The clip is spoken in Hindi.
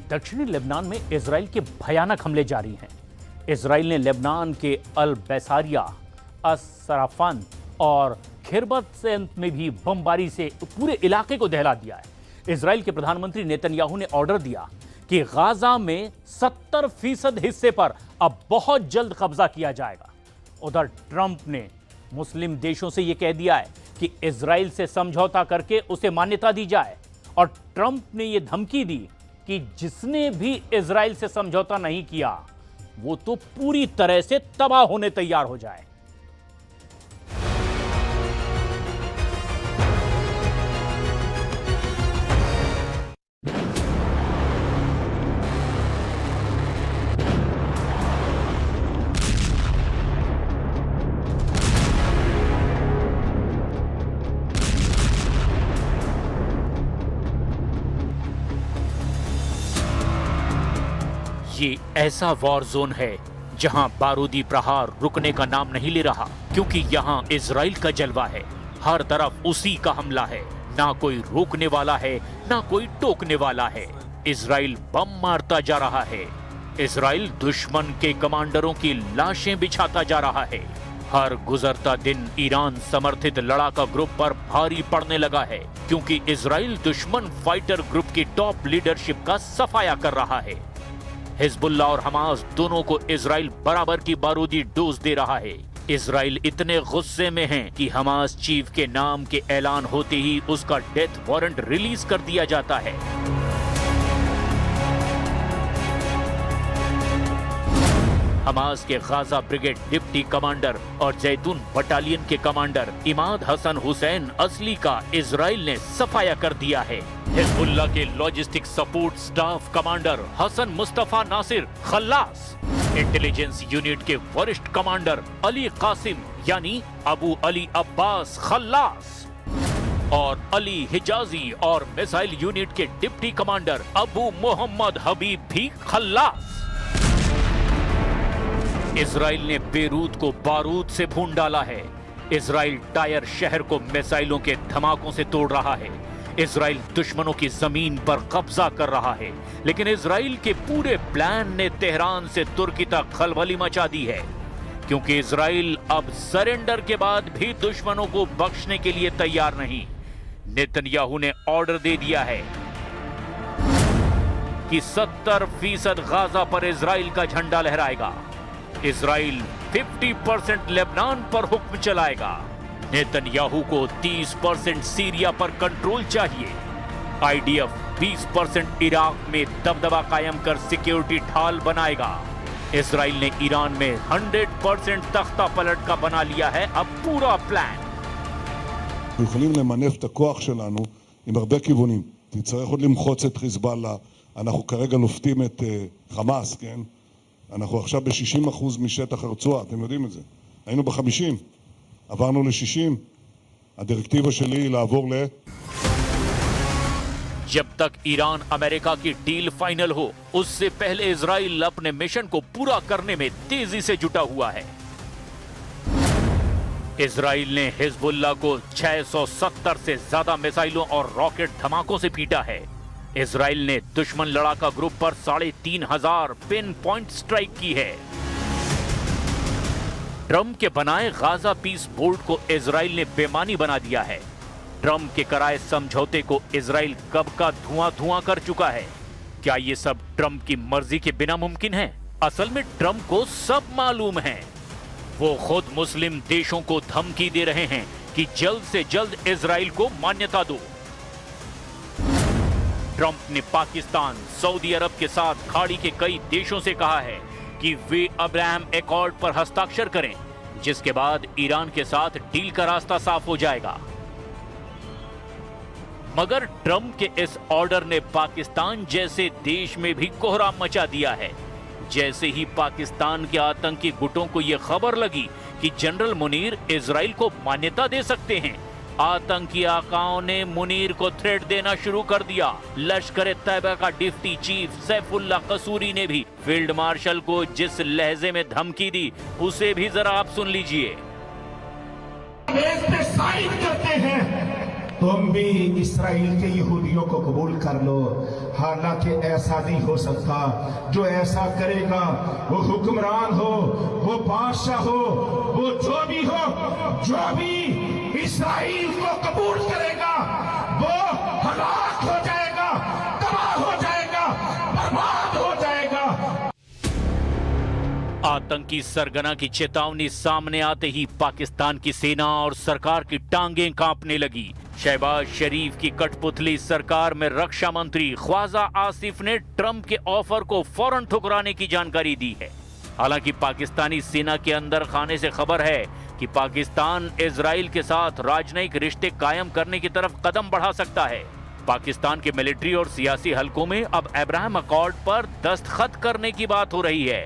दक्षिणी लेबनान में इजराइल के भयानक हमले जारी हैं। इजराइल ने लेबनान के अल बैसारिया, अस-सराफान और खिरबत में भी बमबारी से पूरे इलाके को दहला दिया है। इजराइल के प्रधानमंत्री नेतन्याहू ने ऑर्डर दिया कि गाजा में 70% हिस्से पर अब बहुत जल्द कब्जा किया जाएगा। उधर ट्रंप ने मुस्लिम देशों से यह कह दिया है कि इजराइल से समझौता करके उसे मान्यता दी जाए, और ट्रंप ने यह धमकी दी कि जिसने भी इजराइल से समझौता नहीं किया वो तो पूरी तरह से तबाह होने तैयार हो जाए। ये ऐसा वॉर जोन है जहां बारूदी प्रहार रुकने का नाम नहीं ले रहा, क्योंकि यहां इजराइल का जलवा है। हर तरफ उसी का हमला है, ना कोई रोकने वाला है ना कोई टोकने वाला है। इजराइल बम मारता जा रहा है। इजराइल दुश्मन के कमांडरों की लाशें बिछाता जा रहा है। हर गुजरता दिन ईरान समर्थित लड़ाका ग्रुप पर भारी पड़ने लगा है, क्योंकि इजराइल दुश्मन फाइटर ग्रुप की टॉप लीडरशिप का सफाया कर रहा है। हिजबुल्ला और हमास दोनों को इजराइल बराबर की बारूदी डोज दे रहा है। इजराइल इतने गुस्से में है कि हमास चीफ के नाम के ऐलान होते ही उसका डेथ वारंट रिलीज कर दिया जाता है। हमास के गाजा ब्रिगेड डिप्टी कमांडर और जैतून बटालियन के कमांडर इमाद हसन हुसैन असली का इजराइल ने सफाया कर दिया है। हिजबुल्ला के logistic support staff commander Hassan Mustafa Nasir Khallas, intelligence unit के वरिष्ठ कमांडर अली कासिम यानी अबू अली अब्बास खल्लास और अली हिजाजी और मिसाइल यूनिट के डिप्टी कमांडर अबू मोहम्मद हबीब भी खल्लास। इजराइल ने बेरूत को बारूद से भून डाला है। इजराइल टायर शहर को मिसाइलों के धमाकों से तोड़ रहा है। इजराइल दुश्मनों की जमीन पर कब्जा कर रहा है, लेकिन इजराइल के पूरे प्लान ने तेहरान से तुर्की तक खलबली मचा दी है, क्योंकि इजराइल अब सरेंडर के बाद भी दुश्मनों को बख्शने के लिए तैयार नहीं। नेतन्याहू ने ऑर्डर दे दिया है कि 70% गाजा पर इजराइल का झंडा लहराएगा। इजराइल 50% लेबनान पर हुक्म चलाएगा। नेतन्याहू को 30% सीरिया पर कंट्रोल चाहिए। आईडीएफ 20% इराक में दबदबा कायम कर सिक्योरिटी ढाल बनाएगा। इजराइल ने ईरान में 100% तख्ता पलट का बना लिया है अब पूरा प्लान। יכולים למנף את הכוח שלנו עם הרבה כיוונים. תצטרך עוד למחוץ את חיזבאללה. אנחנו כרגע לופתים את חמאס, כן? אנחנו עכשיו ב-60% משטח הרצועה, אתם יודעים את זה. היינו ב-50, עברנו ל-60. הדירקטיבה שלי היא לעבור ל... जब तक ईरान अमेरिका की डील फाइनल हो, उससे पहले इजराइल अपने मिशन को पूरा करने में तेजी से जुटा हुआ है। इजराइल ने हिजबुल्ला को 670 से ज्यादा मिसाइलों और रॉकेट धमाकों से पीटा है। इजराइल ने दुश्मन लड़ाका ग्रुप पर 3500 पिन पॉइंट स्ट्राइक की है। ट्रंप के बनाए गाजा पीस बोर्ड को इजराइल ने बेमानी बना दिया है। ट्रंप के कराए समझौते को इजराइल कब का धुआं कर चुका है। क्या ये सब ट्रंप की मर्जी के बिना मुमकिन है? असल में ट्रंप को सब मालूम है। वो खुद मुस्लिम देशों को धमकी दे रहे हैं कि जल्द से जल्द इजराइल को मान्यता दो। ट्रंप ने पाकिस्तान, सऊदी अरब के साथ खाड़ी के कई देशों से कहा है कि वे अब्राहम एकॉर्ड पर हस्ताक्षर करें, जिसके बाद ईरान के साथ डील का रास्ता साफ हो जाएगा। मगर ट्रंप के इस ऑर्डर ने पाकिस्तान जैसे देश में भी कोहराम मचा दिया है। जैसे ही पाकिस्तान के आतंकी गुटों को यह खबर लगी कि जनरल मुनीर इजराइल को मान्यता दे सकते हैं, आतंकी आकाओं ने मुनीर को थ्रेट देना शुरू कर दिया। लश्कर तैयबा का डिप्टी चीफ सैफुल्ला कसूरी ने भी फील्ड मार्शल को जिस लहजे में धमकी दी, उसे भी जरा आप सुन लीजिए। साइन करते हैं तुम भी इसराइल के यहूदियों को कबूल कर लो। हालांकि ऐसा नहीं हो सकता। जो ऐसा करेगा वो हुक्मरान हो, वो बादशाह हो, वो जो भी इसराइल को कबूल करेगा वो हलाक हो जाएगा, तबाह हो जाएगा, बर्बाद हो जाएगा। आतंकी सरगना की चेतावनी सामने आते ही पाकिस्तान की सेना और सरकार की टांगें कांपने लगी। शहबाज शरीफ की कठपुतली सरकार में रक्षा मंत्री ख्वाजा आसिफ ने ट्रंप के ऑफर को फौरन ठुकराने की जानकारी दी है। हालांकि पाकिस्तानी सेना के अंदर खाने से खबर है कि पाकिस्तान इजराइल के साथ राजनयिक रिश्ते कायम करने की तरफ कदम बढ़ा सकता है। पाकिस्तान के मिलिट्री और सियासी हलकों में अब अब्राहम अकॉर्ड पर दस्तखत करने की बात हो रही है।